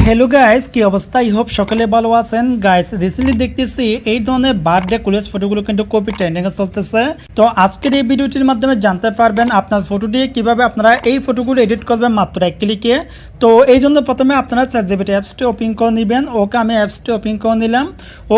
Hello guys, কি অবস্থা? I hope সকালে ভালো আছেন। গাইস রিসেন্টলি দেখতেছি এই ধরনের বার্থডে কলেজ ফটোগুলো কিন্তু কপি ট্রেন্ডিং এ চলতেছে। তো আজকের এই ভিডিওটির মাধ্যমে জানতে পারবেন আপনার ফটো দিয়ে কিভাবে আপনারা এই ফটোগুলো এডিট করবেন মাত্র এক ক্লিকে। তো এই জন্য প্রথমে আপনারা চ্যাটজিপিটি অ্যাপসটি ওপেন করে নেবেন। ওকে, আমি অ্যাপসটি ওপেন করে নিলাম।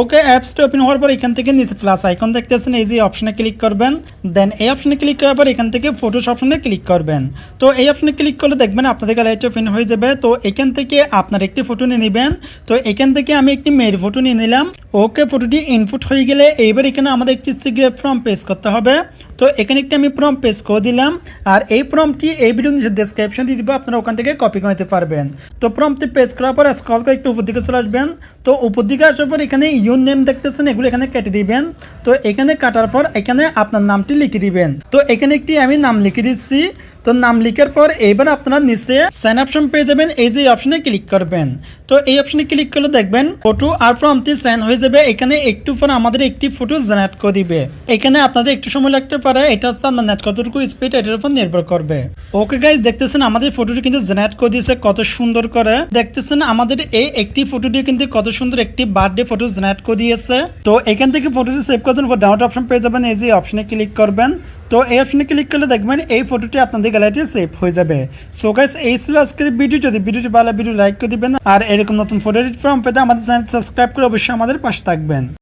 ওকে, অ্যাপসটি ওপেন হওয়ার পর এখান থেকে নিচে প্লাস আইকন দেখতেছেন, এই যে অপশনে ক্লিক করবেন। দেন এই অপশনে ক্লিক করার পর এখান থেকে ফটোস অপশনে ক্লিক করবেন। তো এই অপশনে ক্লিক করলে দেখবেন আপনাদের গ্যালারিটি ওপেন হয়ে যাবে। তো এখান থেকে আপনার একটি ফটো নিয়ে নেবেন। তো এখান থেকে আমি একটি মেয়ের ফটো নিয়ে নিলাম। ওকে, ফটোটি ইনপুট হয়ে গেলে এইবার এখানে আমাদের একটি সিক্রেট ফর্ম পেস্ট করতে হবে। তো এখানে একটি আমি ফর্ম পেস্ট করে দিলাম। আর এই ফর্মটি এই ভিডিও নিচে ডেসক্রিপশন দিয়ে দিব, আপনারা ওখান থেকে কপি করে নিতে পারবেন। তো ফর্মটি পেস্ট করার পর স্ক্রল করে একটু উপর দিকে চলে আসবেন। তো উপর দিকে আসার পর এখানে ইউর নেম দেখতেছেন, এগুলো এখানে কেটে দিবেন। তো এখানে কাটার পর এখানে আপনার নামটি লিখে দিবেন। তো এখানে একটি আমি নাম লিখে দিচ্ছি। তো নাম লিখার পর এবার আপনারা নিচে সাইন অপশন পেয়ে যাবেন, এই যে অপশনে ক্লিক করবেন। তো এই অপশনে ক্লিক করলে দেখবেন ফটো আর ফর্মটি সাইন হয়ে যাবে। এখানে একটু পর আমাদের একটি ফটো জেনারেট করে দিবে। এখানে আপনাদের একটু সময় লাগতে পারে, এটা হচ্ছে আপনার নেট কতটুকু স্পিড এটার উপর নির্ভর করবে। ওকে গাইস, দেখতেছেন আমাদের ফটোটি কিন্তু জেনারেট করে দিয়েছে কত সুন্দর করে। দেখতেছেন আমাদের এই একটি ফটো দিয়ে কিন্তু কত সুন্দর একটি বার্থডে ফটো জেনারেট করে দিয়েছে। তো এখান থেকে ফটোটি সেভ করে দেওয়ার পর ডাউনলোড অপশন পেয়ে যাবেন, এই যে অপশনে ক্লিক করবেন। তো এই অপশনে ক্লিক করলে দেখবেন এই ফটোটি আপনাদের গ্যালারিতে সেভ হয়ে যাবে। সো গাইস, এই ছিল আজকের ভিডিও। যদি ভিডিওটি ভালো ভিডিও লাইক করে দিবেন আর এরকম নতুন ফটো এডিট ফর্ম পেতে আমাদের চ্যানেল সাবস্ক্রাইব করে অবশ্যই আমাদের পাশে থাকবেন।